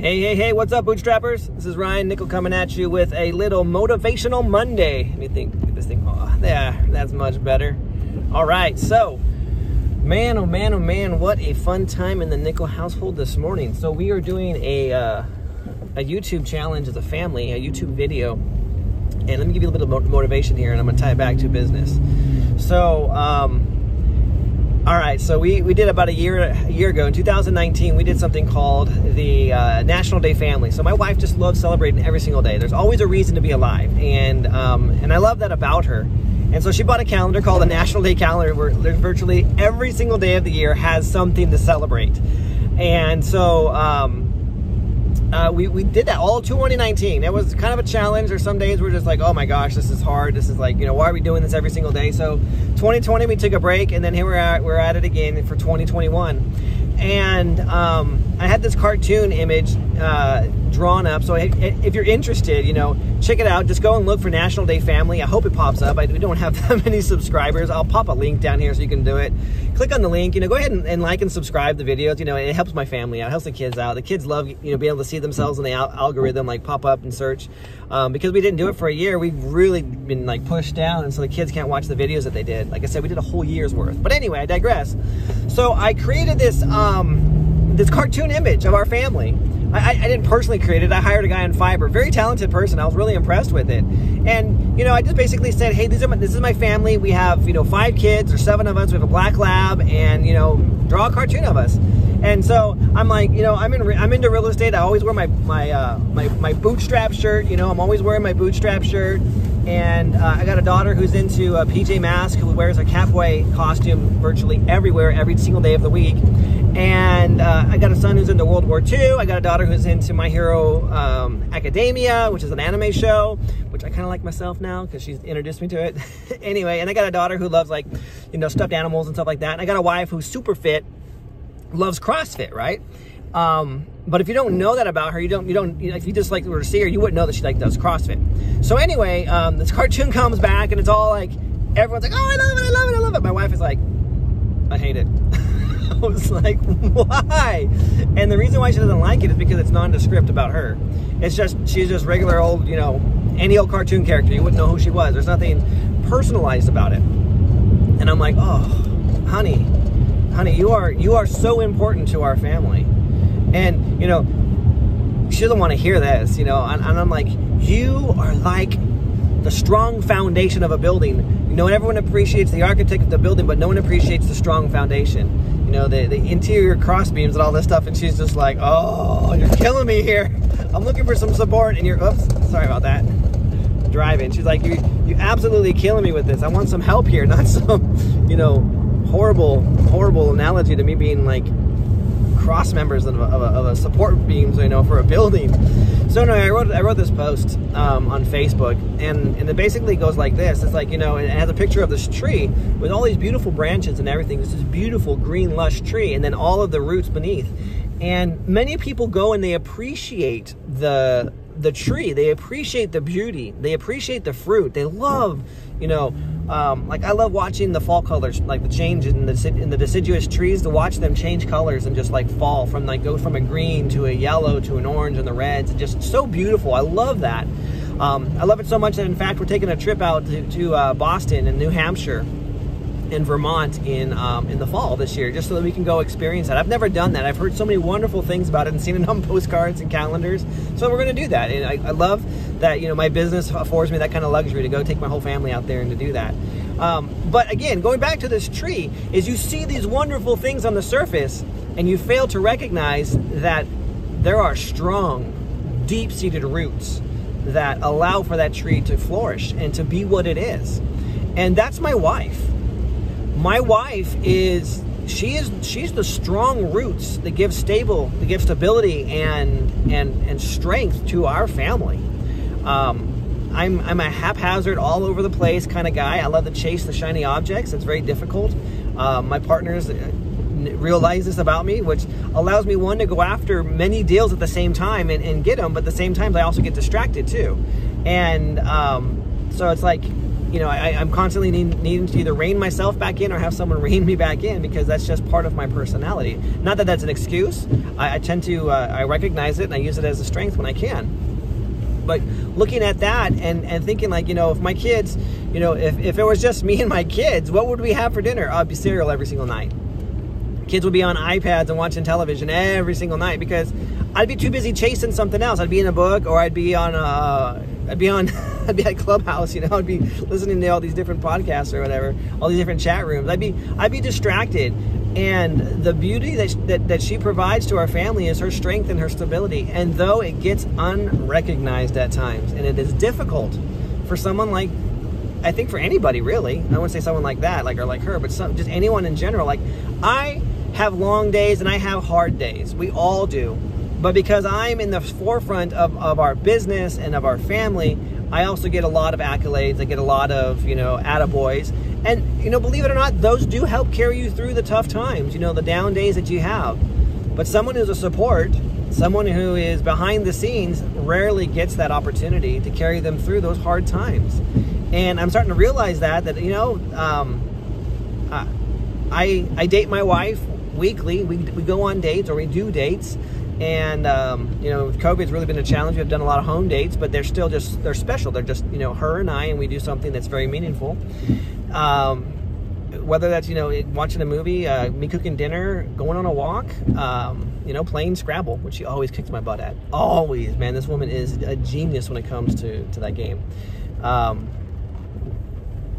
Hey, what's up, bootstrappers? This is Ryan Nickel coming at you with a little Motivational Monday. Let me think, get this thing, oh, yeah, that's much better. All right, so, man, oh man, what a fun time in the Nickel household this morning. So we are doing a YouTube challenge as a family, a YouTube video. And let me give you a little bit of motivation here, and I'm gonna tie it back to business. So, all right, so we did about a year ago, in 2019, we did something called the National Day Family. So my wife just loves celebrating every single day. There's always a reason to be alive, and I love that about her. And so she bought a calendar called the National Day Calendar, where there's virtually every single day of the year has something to celebrate. And so we did that all 2019. It was kind of a challenge, or some days we're just like, oh my gosh, this is hard. This is like, you know, why are we doing this every single day? So 2020, we took a break, and then here we're at it again for 2021. And I had this cartoon image drawn up. So if you're interested, you know, check it out. Just go and look for National Day Family. I hope it pops up. We don't have that many subscribers. I'll pop a link down here so you can do it. Click on the link. You know, go ahead and like and subscribe the videos. You know, it helps my family out. It helps the kids out. The kids love, you know, being able to see themselves in the algorithm, like pop up and search. Because we didn't do it for a year, we've really been like pushed down, and so the kids can't watch the videos that they did. Like I said, we did a whole year's worth. But anyway, I digress. So I created this this cartoon image of our family. I didn't personally create it. I hired a guy on Fiverr, very talented person. I was really impressed with it. And, you know, I just basically said, hey, this is my family. We have, you know, 5 kids or 7 of us. We have a black lab, and, you know, draw a cartoon of us. And so I'm like, you know, I'm into real estate. I always wear my bootstrap shirt. You know, I'm always wearing my bootstrap shirt. And I got a daughter who's into PJ Masks, who wears a cowboy costume virtually everywhere, every single day of the week. And I got a son who's into World War II. I got a daughter who's into My Hero Academia, which is an anime show, which I kind of like myself now because she's introduced me to it. Anyway, and I got a daughter who loves, like, you know, stuffed animals and stuff like that. And I got a wife who's super fit, loves CrossFit, right? But if you don't know that about her, you know, if you just like were to see her, you wouldn't know that she like does CrossFit. So anyway, this cartoon comes back, and it's all like, everyone's like, oh, I love it, I love it, I love it. My wife is like, I hate it. I was like, why? And the reason why she doesn't like it is because it's nondescript about her. It's just, she's just regular old, you know, any old cartoon character. You wouldn't know who she was. There's nothing personalized about it. And I'm like, oh, honey, you are so important to our family. And, you know, she doesn't want to hear this, you know, and I'm like, you are like the strong foundation of a building. You know, everyone appreciates the architect of the building, but no one appreciates the strong foundation. You know, the interior cross beams and all this stuff, and she's just like, oh, you're killing me here. I'm looking for some support, and you're, oops, sorry about that. Driving. She's like, you absolutely killing me with this. I want some help here, not some, you know, horrible analogy to me being like cross members of a support beams, you know, for a building. So anyway, I wrote this post on Facebook, and it basically goes like this. It's like, you know, it has a picture of this tree with all these beautiful branches and everything. It's this beautiful green lush tree, and then all of the roots beneath. And many people go and they appreciate the tree. They appreciate the beauty. They appreciate the fruit. They love, you know, like I love watching the fall colors, like the change in the deciduous trees, to watch them change colors and just like fall from, like, go from a green to a yellow to an orange and the reds. It's just so beautiful. I love that. I love it so much that, in fact, we're taking a trip out to Boston and New Hampshire and Vermont in the fall this year, just so that we can go experience that. I've never done that. I've heard so many wonderful things about it and seen it on postcards and calendars. So we're going to do that. And I love that, you know, my business affords me that kind of luxury to go take my whole family out there and to do that. But again, going back to this tree, is you see these wonderful things on the surface, and you fail to recognize that there are strong, deep-seated roots that allow for that tree to flourish and to be what it is. And that's my wife. My wife is, she's the strong roots that give stability and strength to our family. I'm a haphazard, all over the place kind of guy. I love to chase the shiny objects. It's very difficult. My partners realize this about me, which allows me, one, to go after many deals at the same time and get them, but at the same time I also get distracted too. And so it's like, you know, I'm constantly needing to either rein myself back in or have someone rein me back in, because that's just part of my personality. Not that that's an excuse. I tend to, I recognize it and I use it as a strength when I can. But looking at that and thinking like, you know, if my kids, you know, if it was just me and my kids, what would we have for dinner? I'd be cereal every single night. Kids would be on iPads and watching television every single night, because I'd be too busy chasing something else. I'd be in a book, or I'd be at Clubhouse, you know, I'd be listening to all these different podcasts or whatever, all these different chat rooms. I'd be distracted. And the beauty that she provides to our family is her strength and her stability. And though it gets unrecognized at times, and it is difficult for someone like, I think for anybody really, I wouldn't say someone like that, like, or like her, but just anyone in general. Like, I have long days and I have hard days. We all do. But because I'm in the forefront of our business and of our family, I also get a lot of accolades. I get a lot of, you know, attaboys. And, you know, believe it or not, those do help carry you through the tough times, you know, the down days that you have. But someone who's a support, someone who is behind the scenes, rarely gets that opportunity to carry them through those hard times. And I'm starting to realize that you know, I date my wife weekly. We go on dates, or we do dates. And, you know, with COVID, it's really been a challenge. We've done a lot of home dates, but they're still just, they're special. They're just, you know, her and I, and we do something that's very meaningful. Whether that's, you know, watching a movie, me cooking dinner, going on a walk, you know, playing Scrabble, which she always kicks my butt at. Always, man. This woman is a genius when it comes to that game.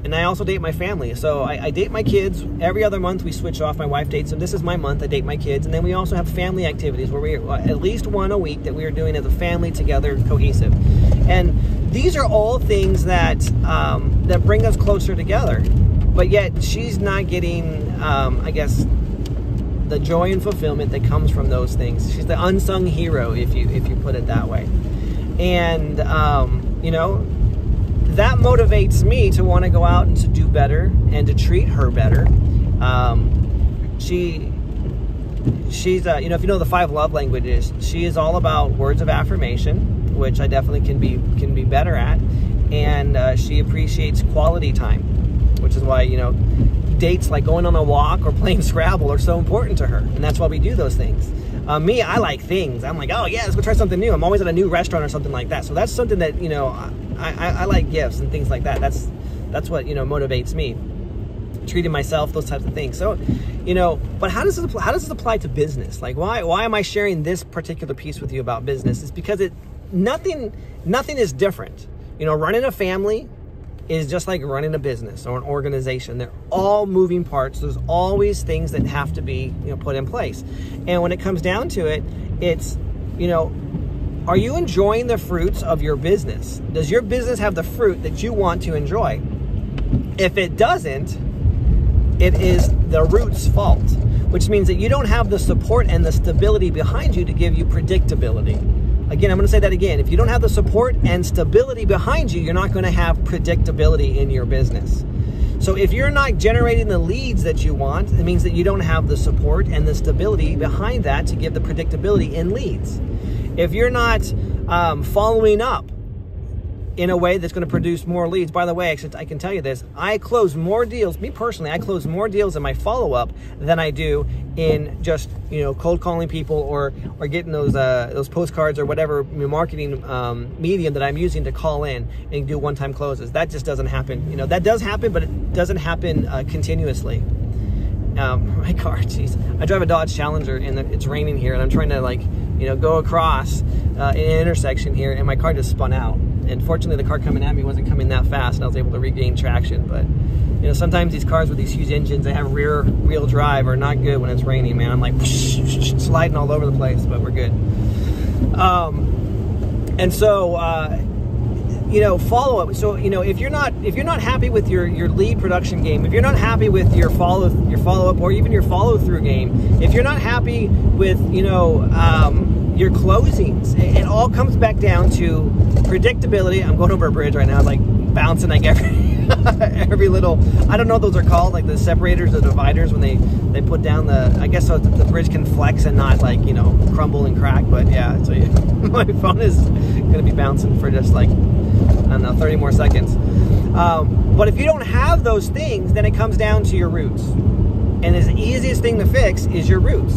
And I also date my family. So I date my kids. Every other month we switch off. My wife dates them. This is my month. I date my kids. And then we also have family activities where we at least one a week that we are doing as a family together, cohesive. And these are all things that that bring us closer together. But yet she's not getting, I guess, the joy and fulfillment that comes from those things. She's the unsung hero, if you put it that way. And you know, that motivates me to want to go out and to do better and to treat her better. She's you know, if you know the 5 love languages, she is all about words of affirmation, which I definitely can be better at, and she appreciates quality time, which is why, you know, dates like going on a walk or playing Scrabble are so important to her, and that's why we do those things. Me, I like things. I'm like, oh yeah, let's go try something new. I'm always at a new restaurant or something like that. So that's something that, you know, I like gifts and things like that. That's what, you know, motivates me. Treating myself, those types of things. So, you know, but how does this apply to business? Like, why am I sharing this particular piece with you about business? It's because nothing is different. You know, running a family is just like running a business or an organization. They're all moving parts. There's always things that have to be, you know, put in place. And when it comes down to it, it's, you know, are you enjoying the fruits of your business? Does your business have the fruit that you want to enjoy? If it doesn't, it is the root's fault, which means that you don't have the support and the stability behind you to give you predictability. Again, I'm going to say that again. If you don't have the support and stability behind you, you're not going to have predictability in your business. So if you're not generating the leads that you want, it means that you don't have the support and the stability behind that to give the predictability in leads. If you're not following up in a way that's going to produce more leads. By the way, actually, I can tell you this. I close more deals, me personally, I close more deals in my follow-up than I do in just, you know, cold calling people or getting those postcards or whatever marketing medium that I'm using to call in and do one-time closes. That just doesn't happen. You know, that does happen, but it doesn't happen continuously. My car, geez. I drive a Dodge Challenger and it's raining here and I'm trying to, like, you know, go across an intersection here and my car just spun out. And fortunately the car coming at me wasn't coming that fast and I was able to regain traction. But, you know, sometimes these cars with these huge engines, they have rear wheel drive, are not good when it's raining, man. I'm like sliding all over the place, but we're good. And so, you know, follow up. So, you know, if you're not happy with your lead production game, if you're not happy with your follow up or even your follow through game, if you're not happy with, you know, your closings, it all comes back down to predictability. I'm going over a bridge right now, like bouncing like every little, I don't know what those are called, like the separators or dividers when they put down the, I guess so the bridge can flex and not, like, you know, crumble and crack. But yeah, so my phone is gonna be bouncing for just like, I don't know, 30 more seconds. But if you don't have those things, then it comes down to your roots. And the easiest thing to fix is your roots.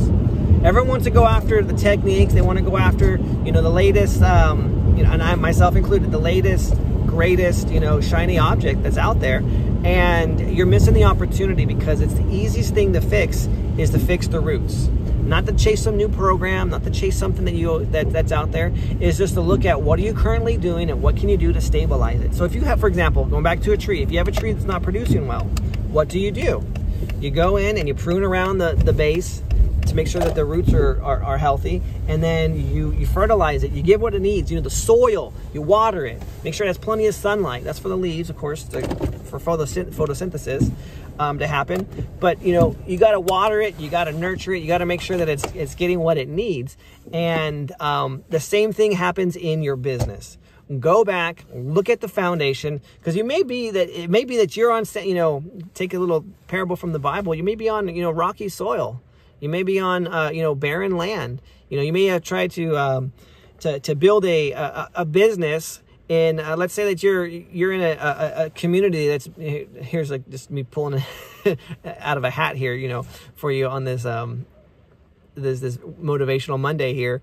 Everyone wants to go after the techniques. They want to go after, the latest, and I myself included, the latest, greatest, shiny object that's out there. And you're missing the opportunity, because it's the easiest thing to fix is to fix the roots. Not to chase some new program, not to chase something that's out there. Is just to look at what are you currently doing and what can you do to stabilize it. So if you have, for example, going back to a tree, if you have a tree that's not producing well, what do? You go in and you prune around the base to make sure that the roots are healthy, and then you fertilize it. You give what it needs. The soil, you water it. Make sure it has plenty of sunlight. That's for the leaves, of course, for photosynthesis to happen. But you got to water it. You got to nurture it. You got to make sure that it's getting what it needs. And the same thing happens in your business. Go back, look at the foundation, because it may be that you're on, take a little parable from the Bible. You may be on, rocky soil. You may be on, barren land. You may have tried to build a business in, let's say that you're in a community that's, here's like just me pulling it out of a hat here, for you on this, this Motivational Monday here,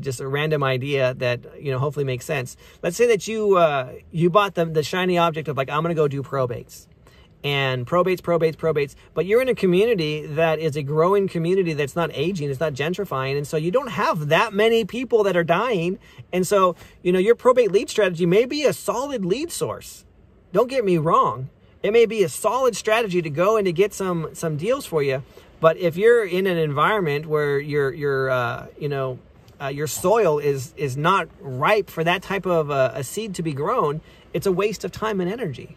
just a random idea that, hopefully makes sense. Let's say that you bought the shiny object of, like, I'm going to go do probates. And probates, but you're in a community that is a growing community that's not aging, it's not gentrifying, and so you don't have that many people that are dying, and so, your probate lead strategy may be a solid lead source. Don't get me wrong. It may be a solid strategy to go and to get some deals for you, but if you're in an environment where your soil is not ripe for that type of a seed to be grown, it's a waste of time and energy.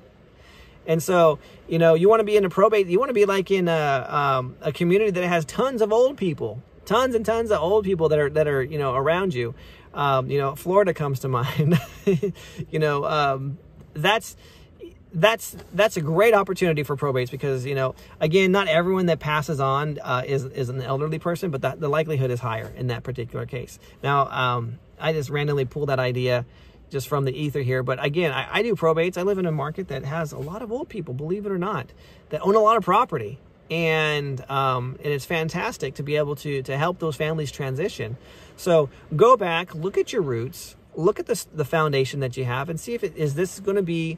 And so, you want to be in a probate, you want to be like in a community that has tons of old people, tons and tons of old people that are around you. Florida comes to mind. That's a great opportunity for probates, because, again, not everyone that passes on is an elderly person, but the likelihood is higher in that particular case. Now, I just randomly pulled that idea just from the ether here. But again, I do probates. I live in a market that has a lot of old people, believe it or not, that own a lot of property. And it's fantastic to be able to help those families transition. So go back, look at your roots, look at the foundation that you have, and see if is this going to be,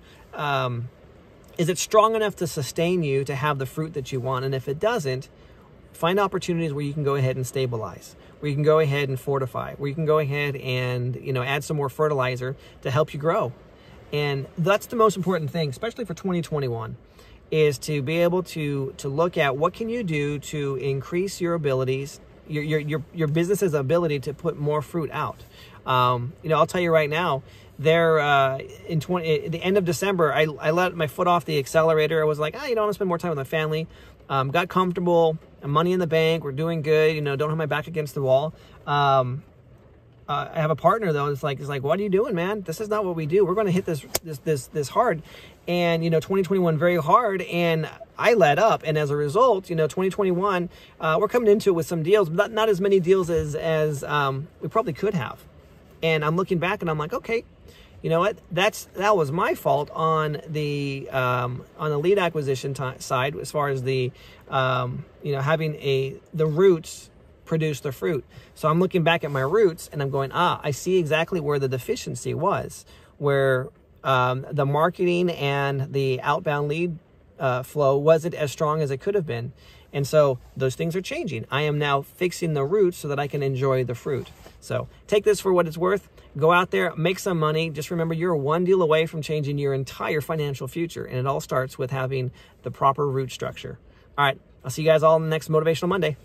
is it strong enough to sustain you to have the fruit that you want? And if it doesn't, find opportunities where you can go ahead and stabilize, where you can go ahead and fortify, where you can go ahead and, add some more fertilizer to help you grow. And that's the most important thing, especially for 2021, is to be able to look at what can you do to increase your abilities, your business's ability to put more fruit out. I'll tell you right now, at the end of December, I let my foot off the accelerator. I was like, I want to spend more time with my family. Got comfortable, money in the bank, we're doing good, don't have my back against the wall. I have a partner though, it's like, what are you doing, man? This is not what we do. We're going to hit this hard. And, 2021 very hard, and I let up. And as a result, 2021, we're coming into it with some deals, but not as many deals as we probably could have. And I'm looking back and I'm like, okay, you know what? That was my fault on the lead acquisition side, as far as the having the roots produce the fruit. So I'm looking back at my roots and I'm going, I see exactly where the deficiency was, where the marketing and the outbound lead flow wasn't as strong as it could have been. And so those things are changing. I am now fixing the roots so that I can enjoy the fruit. So take this for what it's worth. Go out there, make some money. Just remember, you're one deal away from changing your entire financial future. And it all starts with having the proper root structure. All right, I'll see you guys all on the next Motivational Monday.